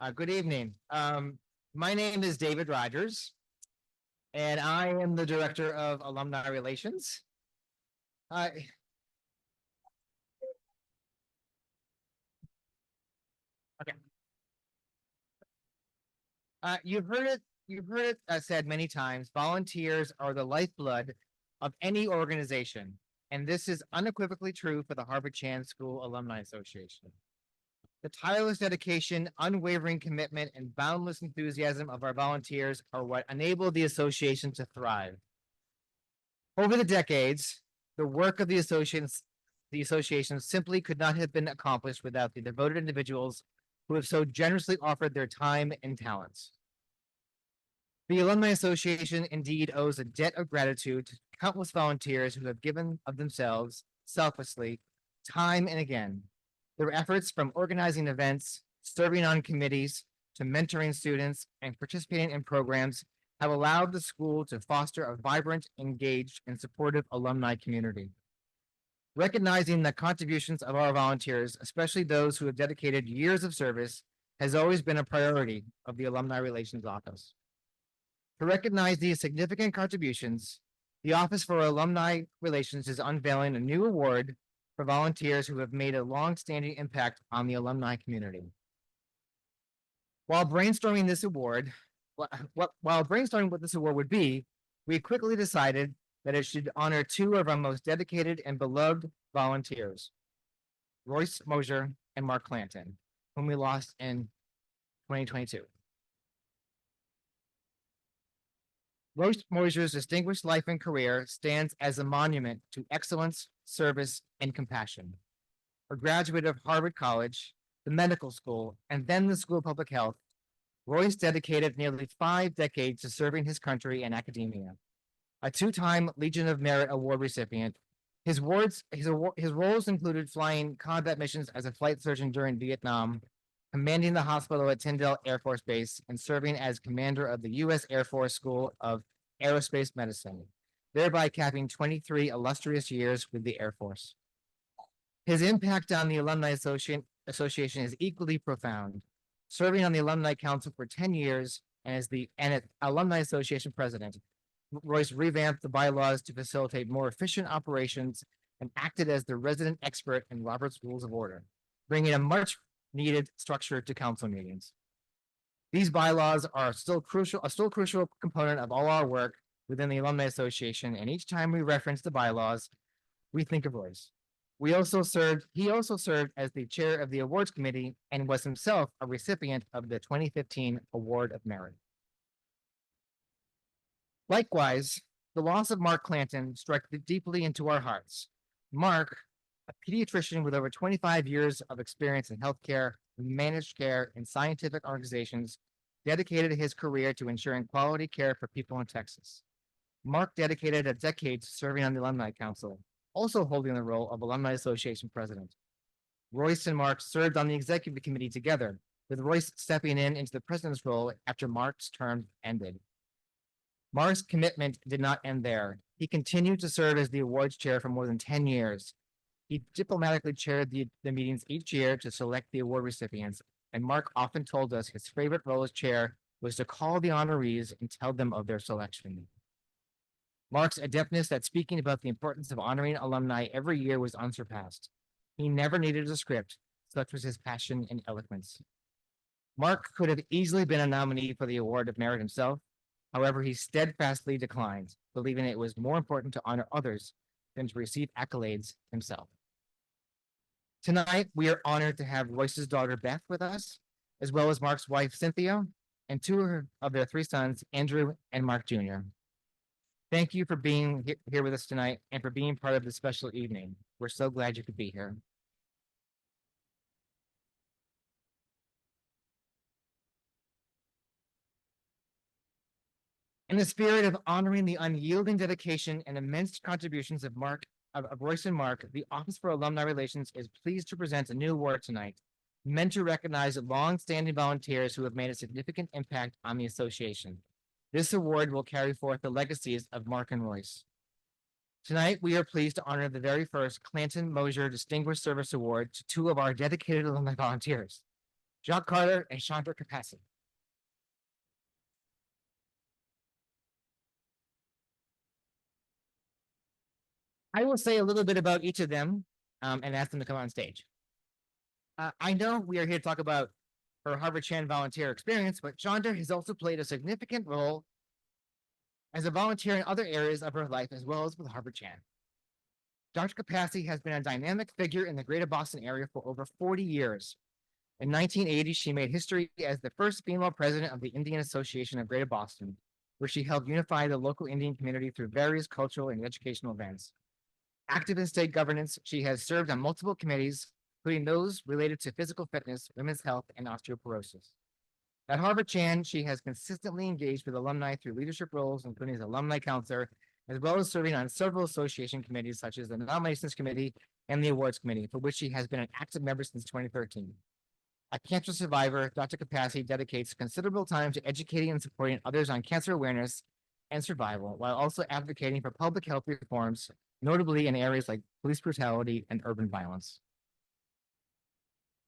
Good evening. My name is David Rogers, and I am the Director of Alumni Relations. I okay. You've heard it said many times, volunteers are the lifeblood of any organization, and this is unequivocally true for the Harvard Chan School Alumni Association. The tireless dedication, unwavering commitment, and boundless enthusiasm of our volunteers are what enable the association to thrive. Over the decades, the work of the association simply could not have been accomplished without the devoted individuals who have so generously offered their time and talents. The Alumni Association indeed owes a debt of gratitude to countless volunteers who have given of themselves selflessly, time and again. Their efforts, from organizing events, serving on committees, to mentoring students and participating in programs, have allowed the school to foster a vibrant, engaged, and supportive alumni community. Recognizing the contributions of our volunteers, especially those who have dedicated years of service, has always been a priority of the Alumni Relations Office. To recognize these significant contributions, the Office for Alumni Relations is unveiling a new award for volunteers who have made a long-standing impact on the alumni community. While brainstorming what this award would be, we quickly decided that it should honor two of our most dedicated and beloved volunteers, Royce Moser and Mark Clanton, whom we lost in 2022. Royce Moser's distinguished life and career stands as a monument to excellence, service, and compassion. A graduate of Harvard College, the medical school, and then the School of Public Health, Royce dedicated nearly 5 decades to serving his country and academia. A two-time Legion of Merit Award recipient, his roles included flying combat missions as a flight surgeon during Vietnam, commanding the hospital at Tyndall Air Force Base, and serving as commander of the U.S. Air Force School of Aerospace Medicine, thereby capping 23 illustrious years with the Air Force. His impact on the Alumni Association is equally profound, serving on the Alumni Council for 10 years and as Alumni Association president. Royce revamped the bylaws to facilitate more efficient operations and acted as the resident expert in Robert's Rules of Order, bringing a much needed structure to council meetings. These bylaws are still crucial component of all our work within the Alumni Association, and each time we reference the bylaws, we think of Royce. He also served as the chair of the awards committee and was himself a recipient of the 2015 Award of Merit. Likewise, the loss of Mark Clanton struck deeply into our hearts. Mark, a pediatrician with over 25 years of experience in healthcare, managed care, and scientific organizations, dedicated his career to ensuring quality care for people in Texas. Mark dedicated a decade to serving on the Alumni Council, also holding the role of Alumni Association president. Royce and Mark served on the executive committee together, with Royce stepping into the president's role after Mark's term ended. Mark's commitment did not end there. He continued to serve as the awards chair for more than 10 years. He diplomatically chaired the meetings each year to select the award recipients, and Mark often told us his favorite role as chair was to call the honorees and tell them of their selection. Mark's adeptness at speaking about the importance of honoring alumni every year was unsurpassed. He never needed a script, such was his passion and eloquence. Mark could have easily been a nominee for the Award of Merit himself. However, he steadfastly declined, believing it was more important to honor others than to receive accolades himself. Tonight, we are honored to have Royce's daughter, Beth, with us, as well as Mark's wife, Cynthia, and two of their 3 sons, Andrew and Mark Jr. Thank you for being here with us tonight and for being part of this special evening. We're so glad you could be here. In the spirit of honoring the unyielding dedication and immense contributions of Royce and Mark, the Office for Alumni Relations is pleased to present a new award tonight, meant to recognize long-standing volunteers who have made a significant impact on the association. This award will carry forth the legacies of Mark and Royce. Tonight, we are pleased to honor the very first Clanton-Moser Distinguished Service Award to 2 of our dedicated alumni volunteers. Jacques Carter, and Chander Kapasi. I will say a little bit about each of them and ask them to come on stage. I know we are here to talk about her Harvard Chan volunteer experience, but Chander has also played a significant role as a volunteer in other areas of her life, as well as with Harvard Chan. Dr. Kapasi has been a dynamic figure in the greater Boston area for over 40 years. In 1980, she made history as the first female president of the Indian Association of Greater Boston, where she helped unify the local Indian community through various cultural and educational events. Active in state governance, she has served on multiple committees, including those related to physical fitness, women's health, and osteoporosis. At Harvard Chan, she has consistently engaged with alumni through leadership roles, including as alumni counselor, as well as serving on several association committees, such as the Nominations Committee and the Awards Committee, for which she has been an active member since 2013. A cancer survivor, Dr. Kapasi dedicates considerable time to educating and supporting others on cancer awareness and survival, while also advocating for public health reforms, notably in areas like police brutality and urban violence.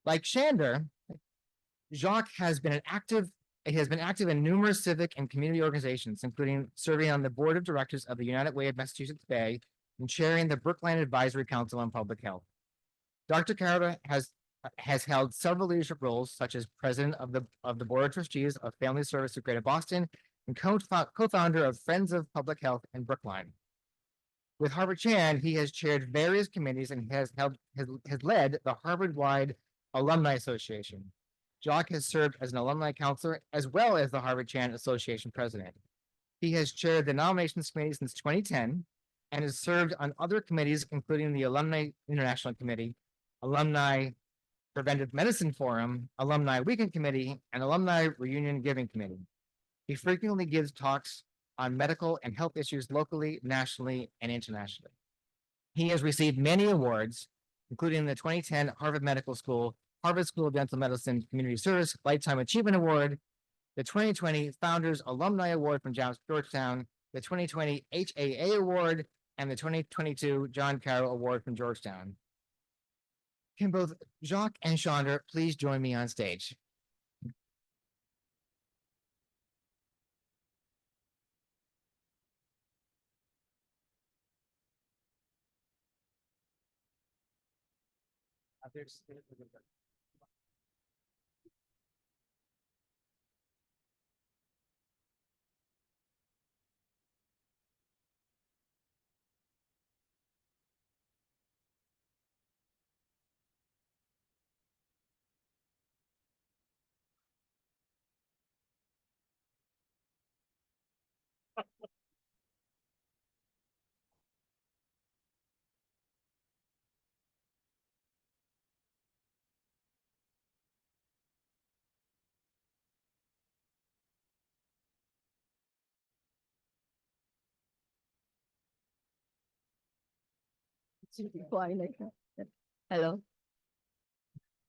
Like Chander, Jacques has been active in numerous civic and community organizations, including serving on the board of directors of the United Way of Massachusetts Bay and chairing the Brookline Advisory Council on Public Health. Dr. Carter has held several leadership roles, such as president of the board of trustees of Family Service of Greater Boston and co-founder of Friends of Public Health in Brookline. With Harvard Chan, he has chaired various committees and has led the Harvard-wide Alumni Association. Jacques has served as an alumni counselor as well as the Harvard Chan Association president. He has chaired the nominations committee since 2010 and has served on other committees, including the Alumni International Committee, Alumni Preventive Medicine Forum, Alumni Weekend Committee, and Alumni Reunion Giving Committee. He frequently gives talks on medical and health issues locally, nationally, and internationally. He has received many awards, including the 2010 Harvard Medical School, Harvard School of Dental Medicine Community Service Lifetime Achievement Award, the 2020 Founders Alumni Award from Georgetown, the 2020 HAA Award, and the 2022 John Carroll Award from Georgetown. Can both Jacques and Chander please join me on stage? Hello.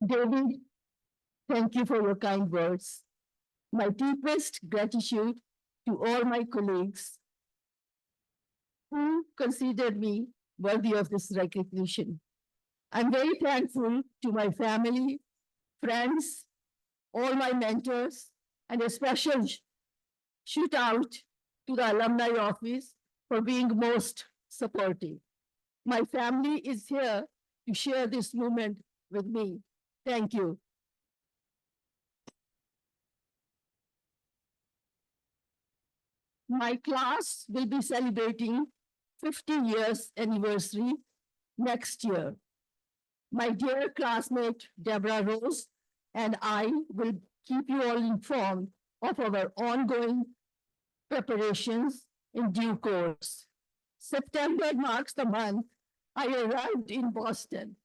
David, thank you for your kind words. My deepest gratitude to all my colleagues who considered me worthy of this recognition. I'm very thankful to my family, friends, all my mentors, and a special shout out to the alumni office for being most supportive. My family is here to share this moment with me. Thank you. My class will be celebrating 50 years anniversary next year. My dear classmate Deborah Rose and I will keep you all informed of our ongoing preparations in due course. September marks the month I arrived in Boston,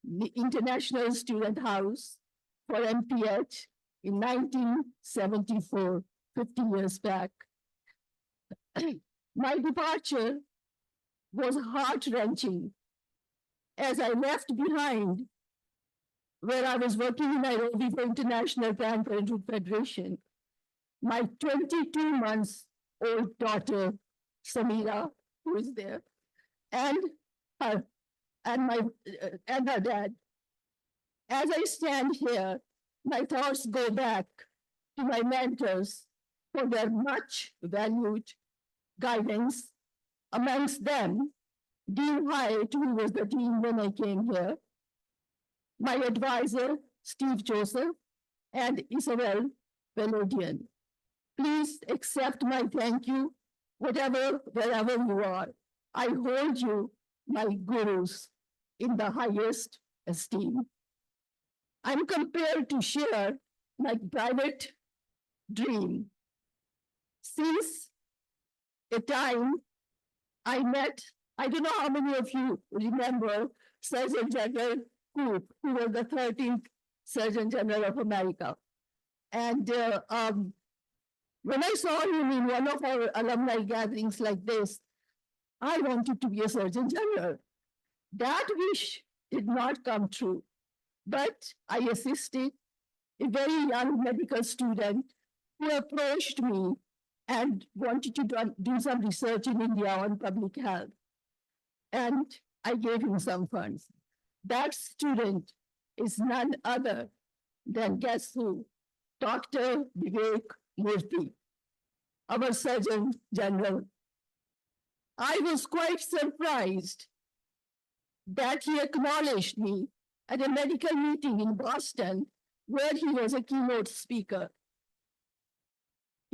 the International Student House for MPH in 1974, 50 years back. My departure was heart-wrenching as I left behind where I was working in Nairobi for International Planned Parenthood Federation, my 22 months old daughter, Samira, who is there, and her dad. As I stand here, My thoughts go back to my mentors for their much valued guidance. Amongst them, Dean Hyatt, who was the dean when I came here, my advisor, Steve Joseph, and Isabel Velodian. Please accept my thank you, wherever you are. I hold you, my gurus, in the highest esteem. I'm compelled to share my private dream. Since a time I met, I don't know how many of you remember Surgeon General Coop, who was the 13th Surgeon General of America. And when I saw him in one of our alumni gatherings like this, I wanted to be a Surgeon General. That wish did not come true, but I assisted a very young medical student who approached me and wanted to do some research in India on public health. And I gave him some funds. That student is none other than, guess who? Dr. Vivek Murthy, our Surgeon General. I was quite surprised that he acknowledged me at a medical meeting in Boston where he was a keynote speaker.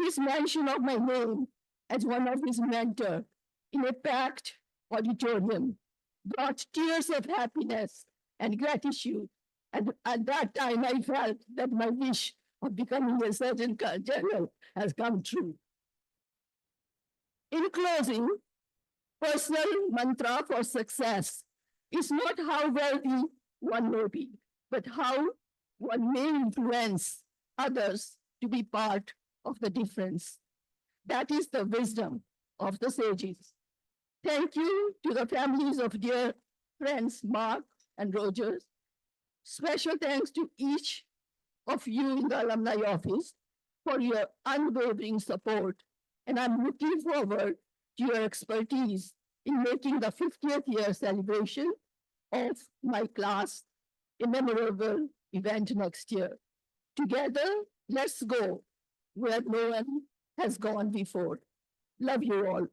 His mention of my name as one of his mentors in a packed auditorium brought tears of happiness and gratitude. And at that time, I felt that my wish of becoming a Surgeon General has come true. In closing, personal mantra for success is not how wealthy one may be, but how one may influence others to be part of the difference. That is the wisdom of the sages. Thank you to the families of dear friends Mark and Rogers. Special thanks to each of you in the alumni office for your unwavering support. And I'm looking forward to your expertise in making the 50th year celebration of my class a memorable event next year. Together, let's go where no one has gone before. Love you all.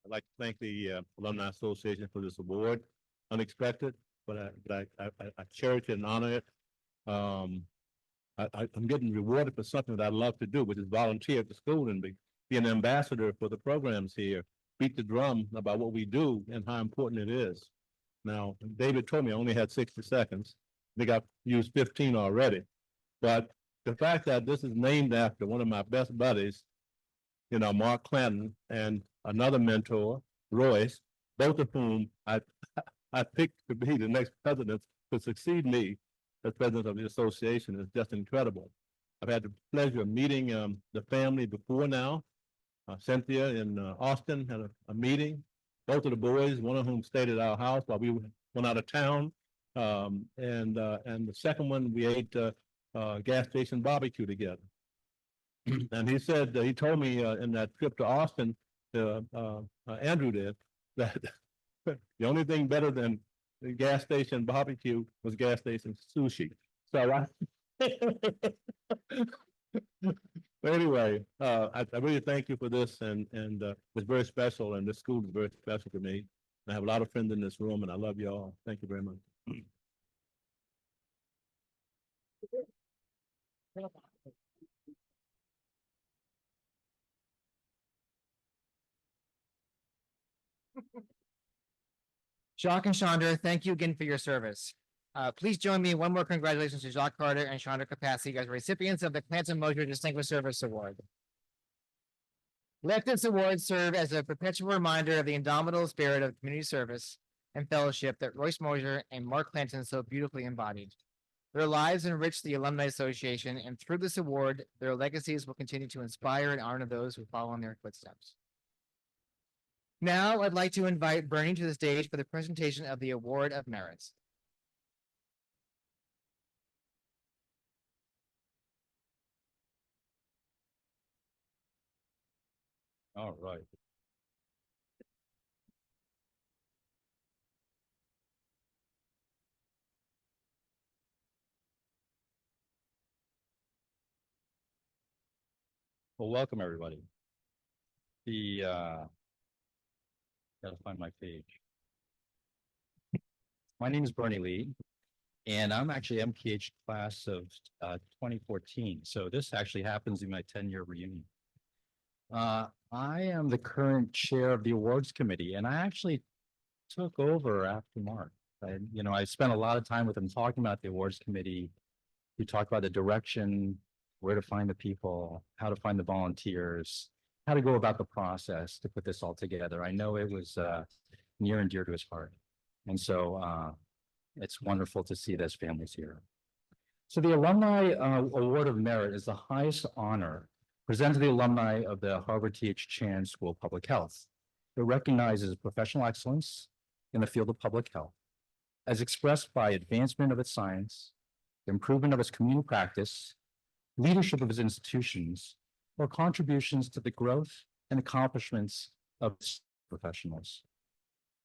I'd like to thank the Alumni Association for this award. Unexpected, but I cherish it and honor it. I'm getting rewarded for something that I love to do, which is volunteer at the school and be an ambassador for the programs here, beat the drum about what we do and how important it is. Now, David told me I only had 60 seconds. I think I've used 15 already. But the fact that this is named after one of my best buddies, Mark Clanton, and another mentor, Royce, both of whom I picked to be the next president to succeed me as president of the association is just incredible. I've had the pleasure of meeting the family before now. Cynthia in Austin had a meeting. Both of the boys, one of whom stayed at our house while we went out of town. And the second one, we ate gas station barbecue together. And he said, he told me in that trip to Austin, Andrew did, that the only thing better than the gas station barbecue was gas station sushi. So but anyway, I really thank you for this, and it's very special, and this school is very special to me. I have a lot of friends in this room, and I love you all. Thank you very much. Jacques and Chander, thank you again for your service. Please join me in one more congratulations to Jacques Carter and Chander Kapasi as recipients of the Clanton-Moser Distinguished Service Award. Let this award serve as a perpetual reminder of the indomitable spirit of community service and fellowship that Royce Moser and Mark Clanton so beautifully embodied. Their lives enrich the Alumni Association, and through this award, their legacies will continue to inspire and honor those who follow in their footsteps. Now, I'd like to invite Bernie to the stage for the presentation of the Award of Merits. All right. Well, welcome everybody. Gotta find my page. My name is Bernie Lee, and I'm actually MPH class of 2014. So this actually happens in my 10-year reunion. I am the current chair of the awards committee, and I actually took over after Mark. I spent a lot of time with him talking about the awards committee. We talked about the direction, where to find the people, how to find the volunteers, how to go about the process to put this all together. I know it was near and dear to his heart. And so it's wonderful to see those families here. So the Alumni Award of Merit is the highest honor presented to the alumni of the Harvard T.H. Chan School of Public Health. It recognizes professional excellence in the field of public health, as expressed by advancement of its science, improvement of its community practice, leadership of its institutions, or contributions to the growth and accomplishments of professionals.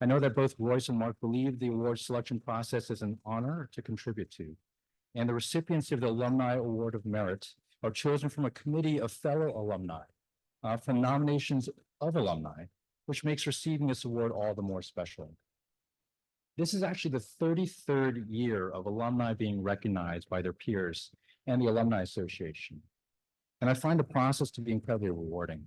I know that both Royce and Mark believe the award selection process is an honor to contribute to, and the recipients of the Alumni Award of Merit are chosen from a committee of fellow alumni, from nominations of alumni, which makes receiving this award all the more special. This is actually the 33rd year of alumni being recognized by their peers and the Alumni Association. And I find the process to be incredibly rewarding.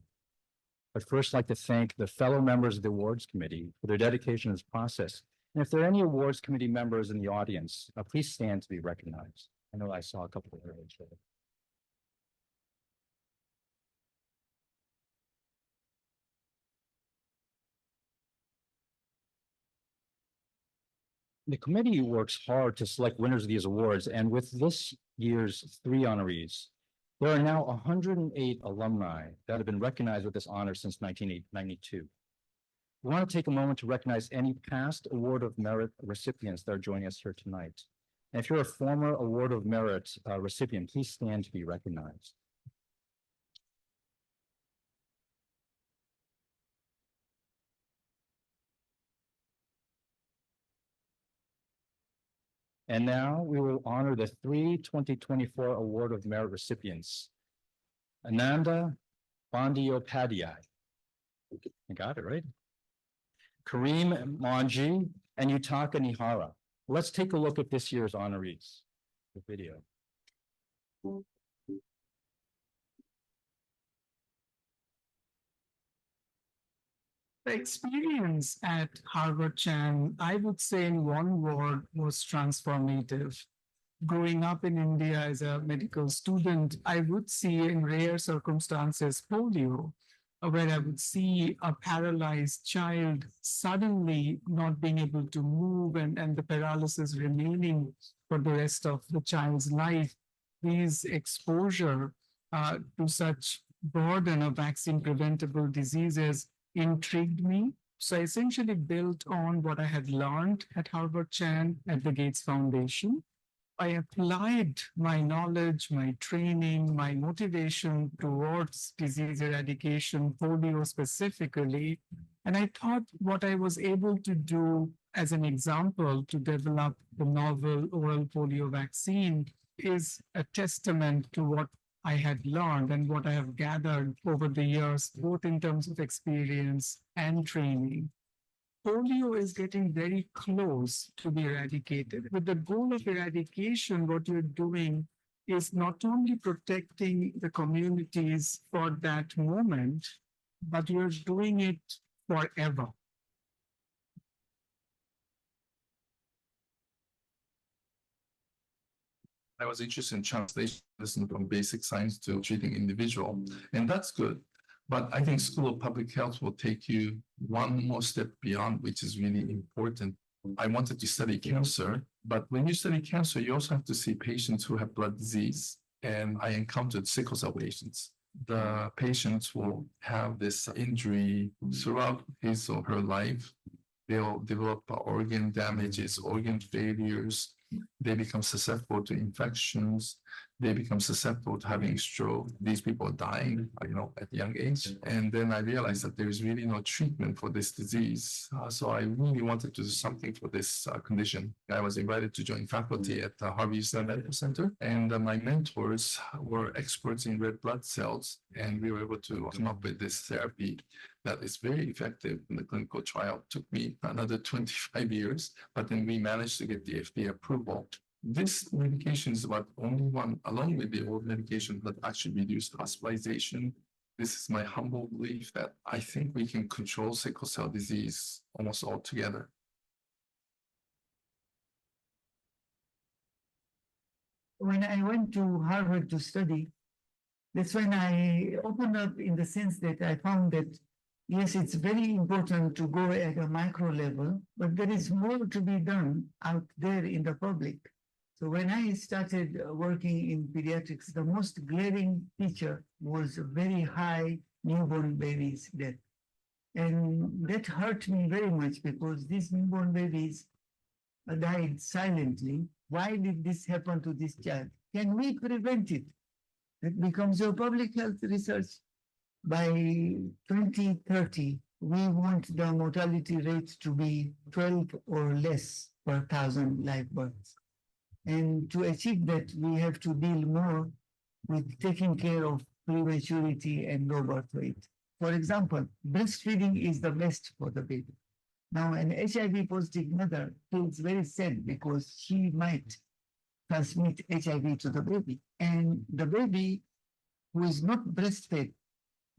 I'd first like to thank the fellow members of the awards committee for their dedication to this process. And if there are any awards committee members in the audience, please stand to be recognized. I know I saw a couple of areas there. The committee works hard to select winners of these awards, and with this year's 3 honorees, there are now 108 alumni that have been recognized with this honor since 1992. We want to take a moment to recognize any past Award of Merit recipients that are joining us here tonight. And if you're a former Award of Merit recipient, please stand to be recognized. And now we will honor the 3 2024 Award of Merit recipients. Ananda, Bandyopadhyay. I got it right. Karim, Manji, and Yutaka, Niihara. Let's take a look at this year's honorees. The video. The experience at Harvard Chan, I would say in one word, was transformative. Growing up in India as a medical student, I would see in rare circumstances polio, where I would see a paralyzed child suddenly not being able to move and the paralysis remaining for the rest of the child's life. These exposure to such burden of vaccine preventable diseases intrigued me. So I essentially built on what I had learned at Harvard Chan at the Gates Foundation. I applied my knowledge, my training, my motivation towards disease eradication, polio specifically. And I thought what I was able to do as an example to develop the novel oral polio vaccine is a testament to what I had learned and what I have gathered over the years, both in terms of experience and training. Polio is getting very close to be eradicated. With the goal of eradication, what you're doing is not only protecting the communities for that moment, but you're doing it forever. I was interested in translation from basic science to treating individual, and that's good. But I think School of Public Health will take you one more step beyond, which is really important. I wanted to study cancer, but when you study cancer, you also have to see patients who have blood disease. And I encountered sickle cell patients. The patients will have this injury throughout his or her life. they'll develop organ damages, organ failures. They become susceptible to infections. They become susceptible to having stroke. These people are dying, at young age. And then I realized that there's really no treatment for this disease. So I really wanted to do something for this condition. I was invited to join faculty at the Harvey Medical Center, and my mentors were experts in red blood cells, and we were able to come up with this therapy that is very effective in the clinical trial. It took me another 25 years, but then we managed to get the FDA approval. This medication is about only one, along with the old medication, that actually reduced hospitalization. This is my humble belief that I think we can control sickle cell disease almost altogether. When I went to Harvard to study, that's when I opened up in the sense that I found that, yes, it's very important to go at a micro level, but there is more to be done out there in the public. So when I started working in pediatrics, the most glaring feature was very high newborn babies' death. And that hurt me very much because these newborn babies died silently. Why did this happen to this child? Can we prevent it? It becomes a public health research. By 2030, we want the mortality rate to be 12 or less per 1,000 live births. And to achieve that, we have to deal more with taking care of prematurity and low birth weight. For example, breastfeeding is the best for the baby. Now, an HIV positive mother feels very sad because she might transmit HIV to the baby. And the baby who is not breastfed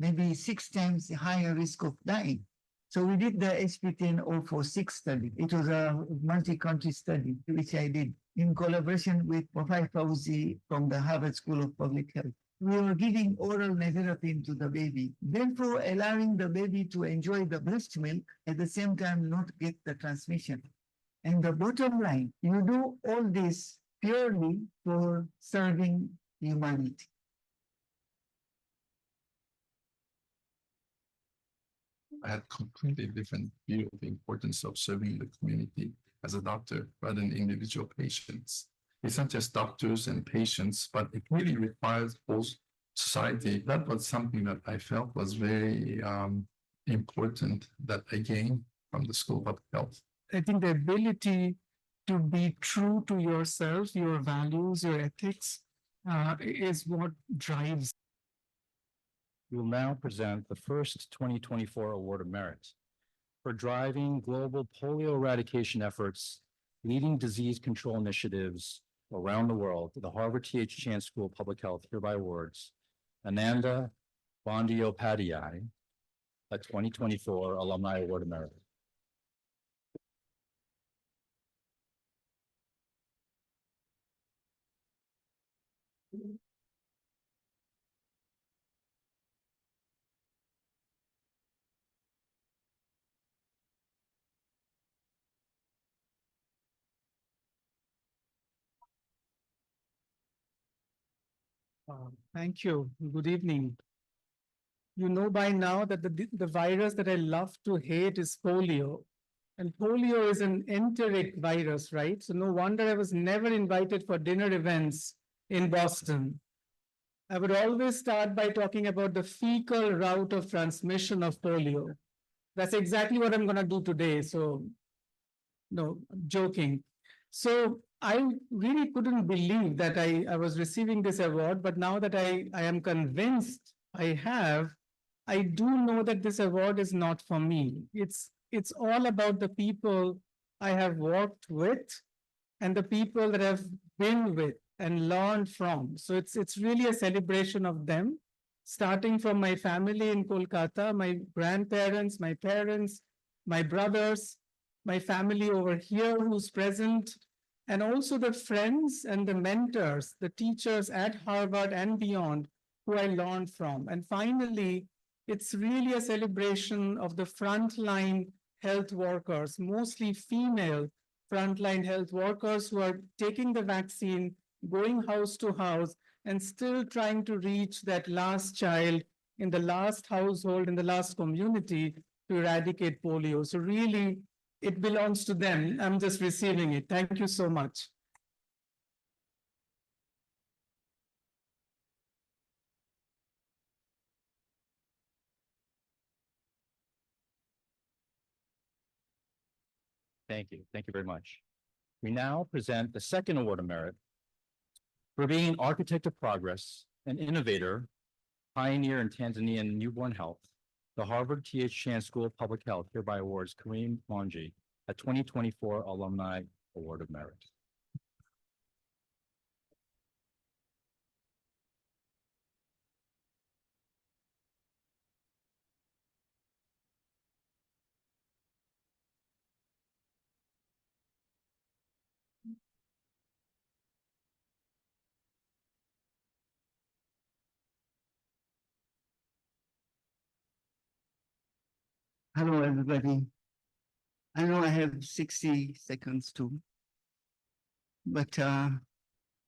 may be 6 times higher risk of dying. So we did the HP10-046 study. It was a multi-country study, which I did in collaboration with Professor Fauzi from the Harvard School of Public Health. We were giving oral nevirapine to the baby, therefore allowing the baby to enjoy the breast milk, at the same time not get the transmission. And the bottom line, you do all this purely for serving humanity. I had completely different view of the importance of serving the community as a doctor rather than individual patients. It's not just doctors and patients, but it really requires whole society. That was something that I felt was very important that I gained from the School of Public Health. I think the ability to be true to yourself, your values, your ethics, is what drives. We will now present the first 2024 Award of Merit for driving global polio eradication efforts, leading disease control initiatives around the world. The Harvard T.H. Chan School of Public Health hereby awards Ananda Bandyopadhyay a 2024 Alumni Award of Merit. Thank you. Good evening. You know by now that the virus that I love to hate is polio. And polio is an enteric virus, right? So no wonder I was never invited for dinner events in Boston. I would always start by talking about the fecal route of transmission of polio. That's exactly what I'm going to do today. So, no, joking. So I really couldn't believe that I was receiving this award, but now that I am convinced I do know that this award is not for me. It's all about the people I have worked with and the people that I've been with and learned from. So it's really a celebration of them, starting from my family in Kolkata, my grandparents, my parents, my brothers, my family over here who's present, and also the friends and the mentors, the teachers at Harvard and beyond who I learned from. And finally, it's really a celebration of the frontline health workers, mostly female frontline health workers who are taking the vaccine, going house to house, and still trying to reach that last child in the last household, in the last community to eradicate polio. So really, it belongs to them. I'm just receiving it. Thank you so much. Thank you. Thank you very much. We now present the second award of merit for being an architect of progress, an innovator, pioneer in Tanzanian newborn health. The Harvard T.H. Chan School of Public Health hereby awards Karim Manji a 2024 Alumni Award of Merit. Hello, everybody. I know I have 60 seconds too, but I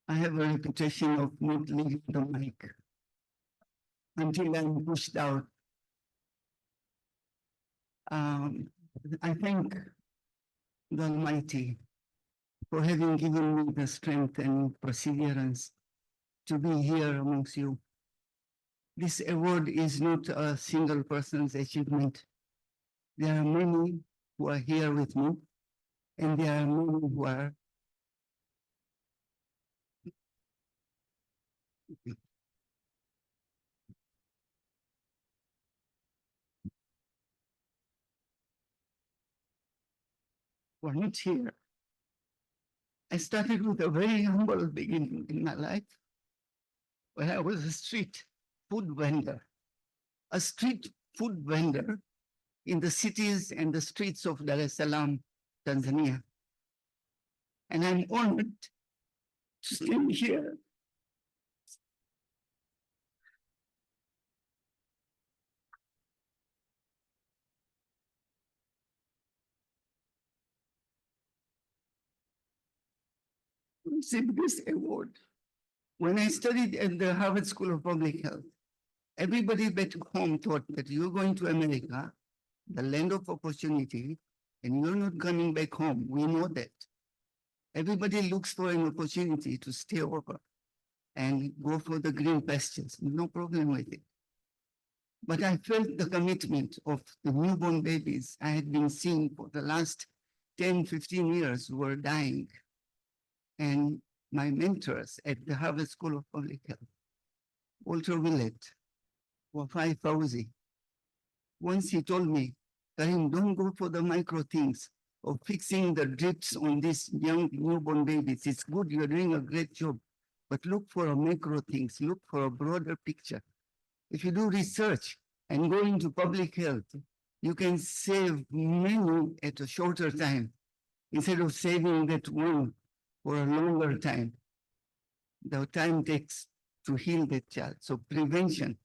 have a reputation of not leaving the mic until I'm pushed out. I thank the Almighty for having given me the strength and perseverance to be here amongst you. This award is not a single person's achievement. There are many who are here with me, and there are many who are not here. I started with a very humble beginning in my life when I was a street food vendor, a street food vendor in the cities and the streets of Dar es Salaam, Tanzania. And I'm honored to stand here to receive this award. When I studied at the Harvard School of Public Health, everybody back home thought that you're going to America, the land of opportunity, and you're not coming back home. We know that. Everybody looks for an opportunity to stay over and go for the green pastures. No problem with it. But I felt the commitment of the newborn babies I had been seeing for the last 10, 15 years who were dying. And my mentors at the Harvard School of Public Health, Walter Willett, Wafai Fauzi. Once he told me, Karim, don't go for the micro things of fixing the drips on these young newborn babies. It's good, you're doing a great job, but look for a macro things, look for a broader picture. If you do research and go into public health, you can save many at a shorter time instead of saving that one for a longer time. The time takes to heal that child. So prevention,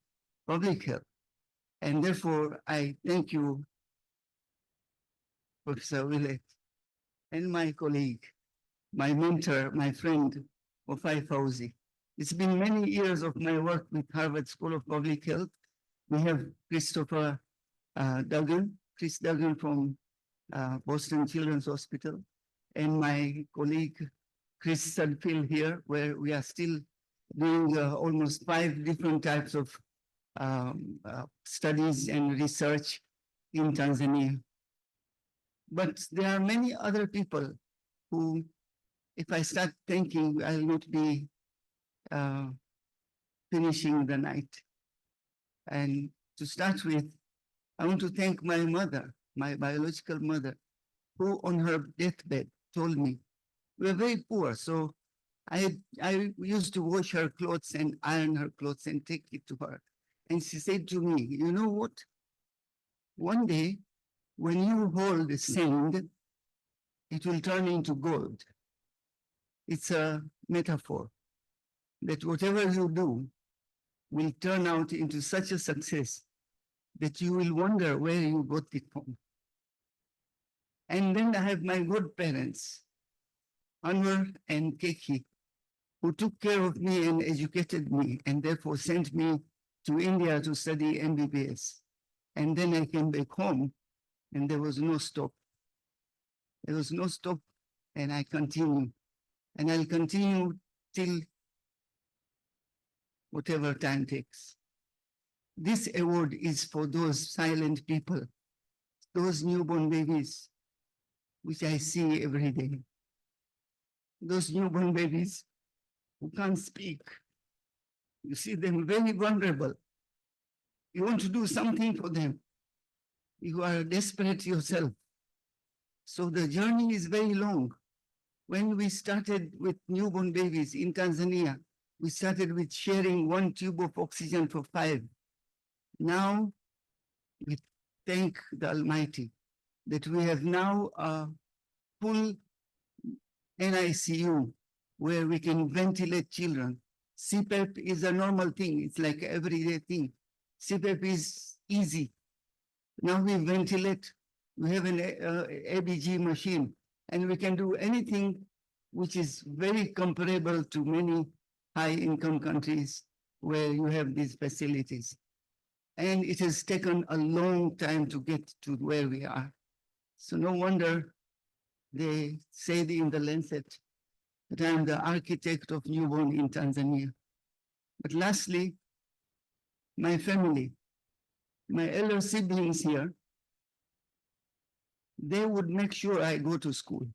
public health. And therefore, I thank you, Professor Willett, and my colleague, my mentor, my friend, Wafai Fauzi. It's been many years of my work with Harvard School of Public Health. We have Christopher Duggan, Chris Duggan from Boston Children's Hospital, and my colleague, Chris Sudfield here, where we are still doing almost 5 different types of studies and research in Tanzania. But there are many other people who, if I start thinking, I'll not be finishing the night. And to start with, I want to thank my mother, my biological mother, who on her deathbed told me, we were very poor, so I used to wash her clothes and iron her clothes and take it to her. And she said to me, you know what? One day, when you hold sand, it will turn into gold. It's a metaphor that whatever you do will turn out into such a success that you will wonder where you got it from. And then I have my godparents, Anwar and Keki, who took care of me and educated me, and therefore sent me to India to study MBBS. And then I came back home, and there was no stop. There was no stop, and I continue. And I'll continue till whatever time takes. This award is for those silent people, those newborn babies, which I see every day. Those newborn babies who can't speak. You see them very vulnerable. You want to do something for them. You are desperate yourself. So the journey is very long. When we started with newborn babies in Tanzania, we started with sharing 1 tube of oxygen for 5. Now, we thank the Almighty that we have now a full NICU where we can ventilate children. CPAP is a normal thing. It's like everyday thing. CPAP is easy. Now we ventilate. We have an ABG machine, and we can do anything which is very comparable to many high-income countries where you have these facilities. And it has taken a long time to get to where we are. So no wonder they said in the Lancet that I am the architect of newborn in Tanzania. But lastly, my family, my elder siblings here, they would make sure I go to school.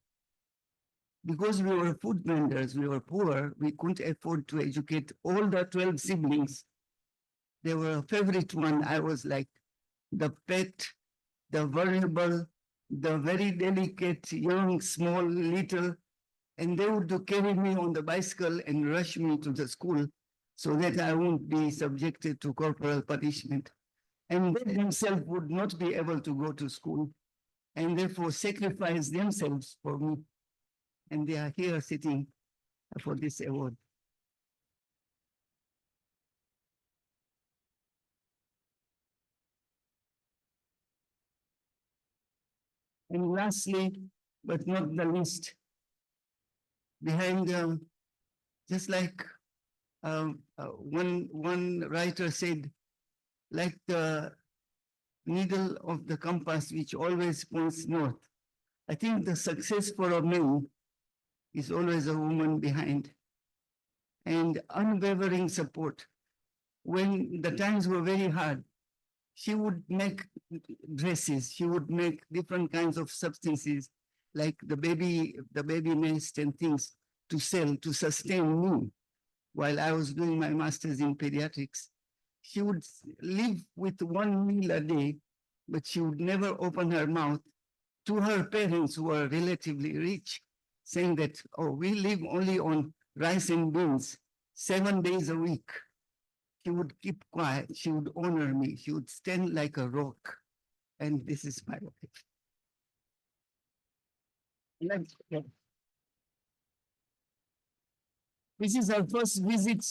Because we were food vendors, we were poor, we couldn't afford to educate all the 12 siblings. They were a favorite one. I was like the pet, the vulnerable, the very delicate, young, small, little, and they would carry me on the bicycle and rush me to the school so that I won't be subjected to corporal punishment. And they themselves would not be able to go to school and therefore sacrifice themselves for me. And they are here sitting for this award. And lastly, but not the least, behind just like one writer said, like the needle of the compass which always points north. I think the success for a man is always a woman behind, and unwavering support. When the times were very hard, she would make dresses, she would make different kinds of substances like the baby nest and things to sell, to sustain me while I was doing my master's in pediatrics. She would live with 1 meal a day, but she would never open her mouth to her parents who are relatively rich, saying that, oh, we live only on rice and beans 7 days a week. She would keep quiet. She would honor me. She would stand like a rock. And this is my wife. This is her first visit.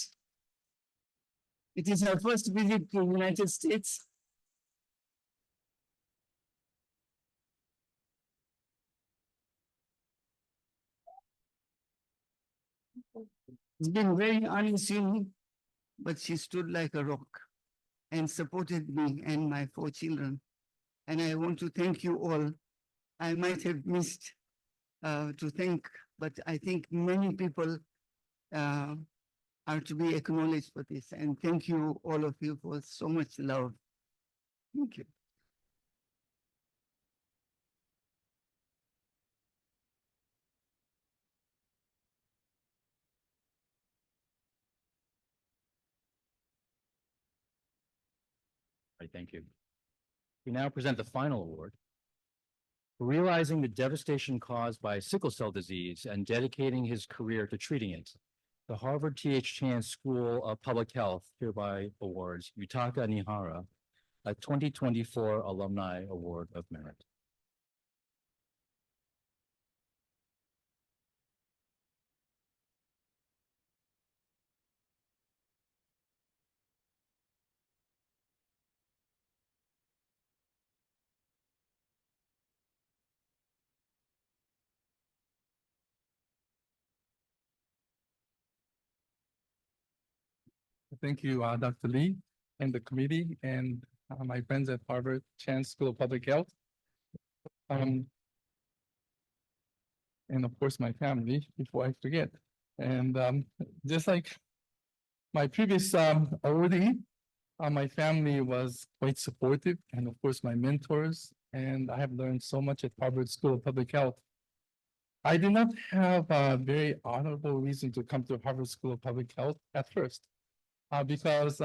It is her first visit to the United States. It's been very unassuming, but she stood like a rock and supported me and my 4 children. And I want to thank you all. I might have missed to thank, but I think many people are to be acknowledged for this. And thank you, all of you, for so much love. Thank you. Right, thank you. We now present the final award. For realizing the devastation caused by sickle cell disease and dedicating his career to treating it, the Harvard T.H. Chan School of Public Health hereby awards Yutaka Niihara a 2024 Alumni Award of Merit. Thank you, Dr. Lee and the committee and my friends at Harvard Chan School of Public Health. and of course, my family, before I forget. And just like my previous awardee, my family was quite supportive, and of course, my mentors, and I have learned so much at Harvard School of Public Health. I did not have a very honorable reason to come to Harvard School of Public Health at first, because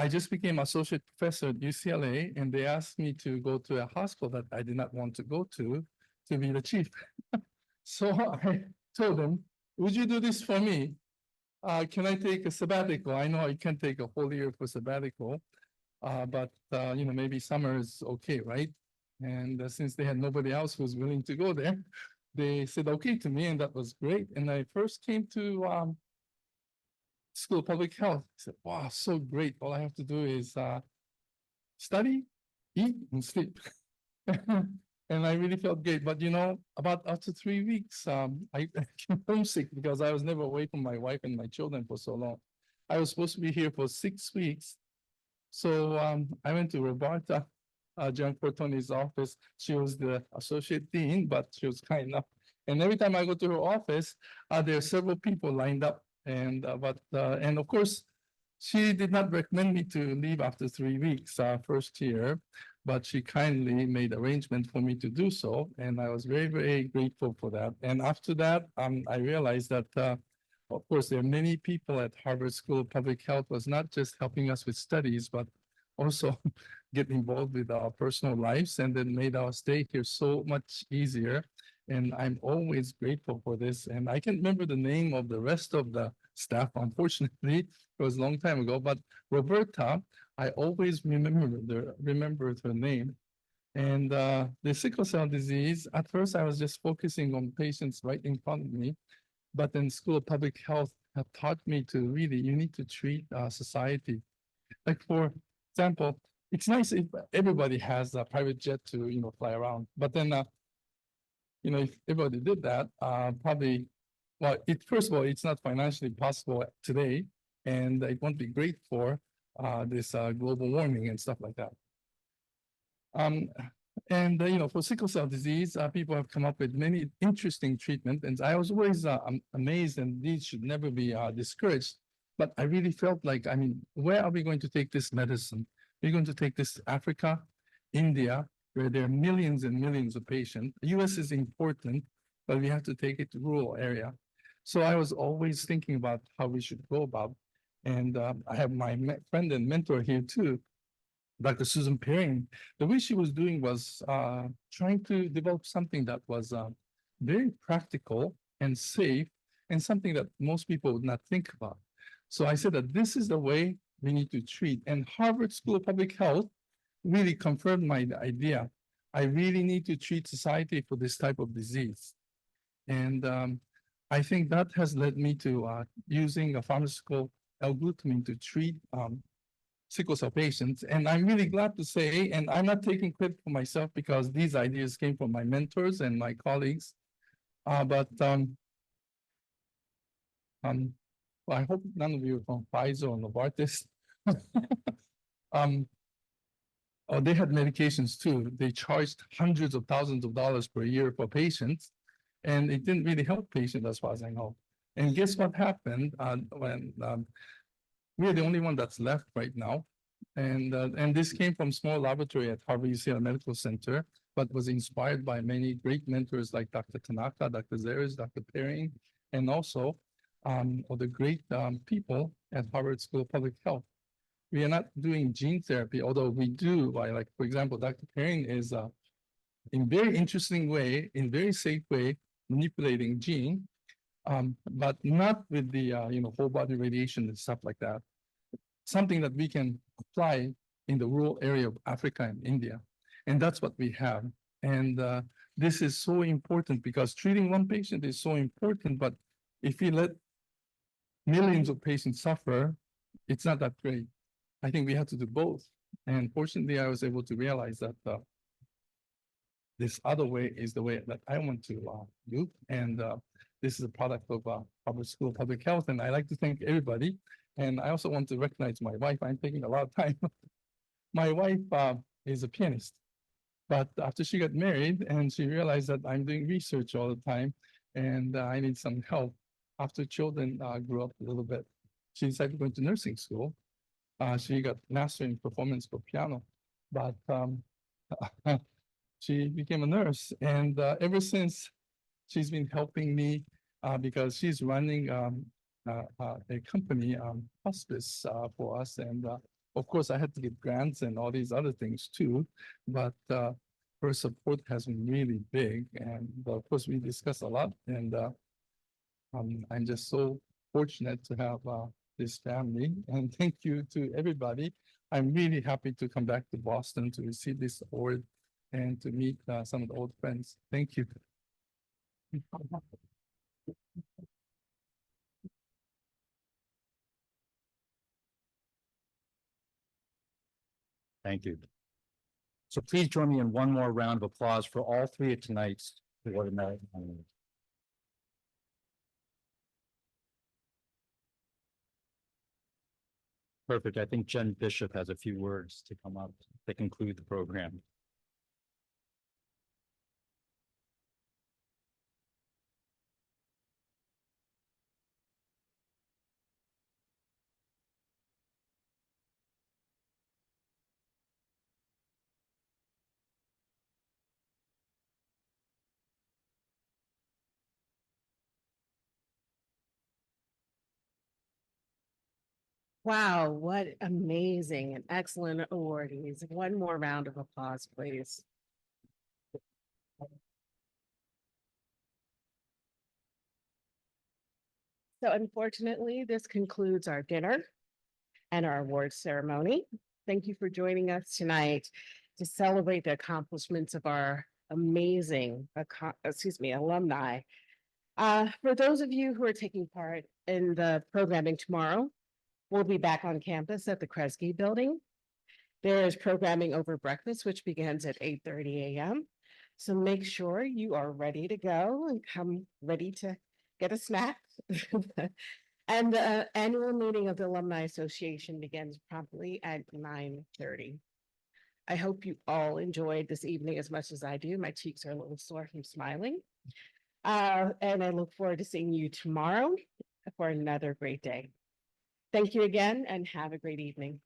I just became associate professor at UCLA, and they asked me to go to a hospital that I did not want to go to be the chief. So I told them, would you do this for me? Can I take a sabbatical? I know I can't take a whole year for sabbatical, but you know, maybe summer is okay, right? And since they had nobody else who was willing to go there, they said okay to me, and that was great. And I first came to School of Public Health. I said, wow, so great. All I have to do is study, eat, and sleep. And I really felt great. But you know, about after 3 weeks, I came homesick because I was never away from my wife and my children for so long. I was supposed to be here for 6 weeks. So I went to Roberta Gianfortoni's office. She was the associate dean, but she was kind enough. And every time I go to her office, there are several people lined up. And and of course, she did not recommend me to leave after 3 weeks, first year, but she kindly made arrangement for me to do so. And I was very, very grateful for that. And after that, I realized that, of course, there are many people at Harvard School of Public Health was not just helping us with studies, but also get involved with our personal lives, and then made our stay here so much easier. And I'm always grateful for this. And I can't remember the name of the rest of the staff, unfortunately. It was a long time ago, but Roberta, I always remembered her name. And the sickle cell disease, at first I was just focusing on patients right in front of me, but then School of Public Health have taught me to really, you need to treat society. Like for example, it's nice if everybody has a private jet to, you know, fly around, but then, you know, if everybody did that, probably, well, first of all, it's not financially possible today, and it won't be great for this global warming and stuff like that. And you know, for sickle cell disease, people have come up with many interesting treatments, and I was always amazed, and these should never be discouraged. But I really felt like, I mean, where are we going to take this medicine? We're going to take this to Africa, India, where there are millions and millions of patients. The US is important, but we have to take it to rural area. So I was always thinking about how we should go about. And I have my friend and mentor here too, Dr. Susan Perrin. The way she was doing was trying to develop something that was very practical and safe, and something that most people would not think about. So I said that this is the way we need to treat. And Harvard School of Public Health really confirmed my idea. I really need to treat society for this type of disease. And I think that has led me to using a pharmaceutical L-glutamine to treat sickle cell patients. And I'm really glad to say, and I'm not taking credit for myself because these ideas came from my mentors and my colleagues, well, I hope none of you are from Pfizer or Novartis. Oh, they had medications too. They charged hundreds of thousands of dollars per year for patients, and it didn't really help patients as far as I know. And guess what happened when we're the only one that's left right now. And this came from small laboratory at Harvard UCLA Medical Center, but was inspired by many great mentors like Dr. Tanaka, Dr. Zeres, Dr. Perrin, and also of the great people at Harvard School of Public Health. We are not doing gene therapy, although we do by, like, for example, Dr. Karim is in very interesting way, in very safe way, manipulating gene, but not with the, you know, whole body radiation and stuff like that. Something that we can apply in the rural area of Africa and India. And that's what we have. And this is so important because treating one patient is so important, but if we let millions of patients suffer, it's not that great. I think we have to do both. And fortunately, I was able to realize that this other way is the way that I want to do. And this is a product of Harvard School of Public Health. And I like to thank everybody. And I also want to recognize my wife. I'm taking a lot of time. My wife is a pianist. But after she got married and she realized that I'm doing research all the time and I need some help after children grew up a little bit, she decided to go into nursing school. She got master in performance for piano, but she became a nurse. And ever since, she's been helping me because she's running a company, hospice for us. And of course, I had to get grants and all these other things too. But her support has been really big. And of course, we discuss a lot. And I'm just so fortunate to have this family. And thank you to everybody. I'm really happy to come back to Boston to receive this award and to meet some of the old friends. Thank you. Thank you. So please join me in one more round of applause for all three of tonight's award nominees. Perfect. I think Jen Bishop has a few words to come up to conclude the program. Wow, what amazing and excellent awardees. One more round of applause, please. So unfortunately, this concludes our dinner and our award ceremony. Thank you for joining us tonight to celebrate the accomplishments of our amazing, alumni. For those of you who are taking part in the programming tomorrow, we'll be back on campus at the Kresge Building. There is programming over breakfast, which begins at 8:30 a.m. So make sure you are ready to go and come ready to get a snack. And the annual meeting of the Alumni Association begins promptly at 9:30. I hope you all enjoyed this evening as much as I do. My cheeks are a little sore from smiling. And I look forward to seeing you tomorrow for another great day. Thank you again and have a great evening.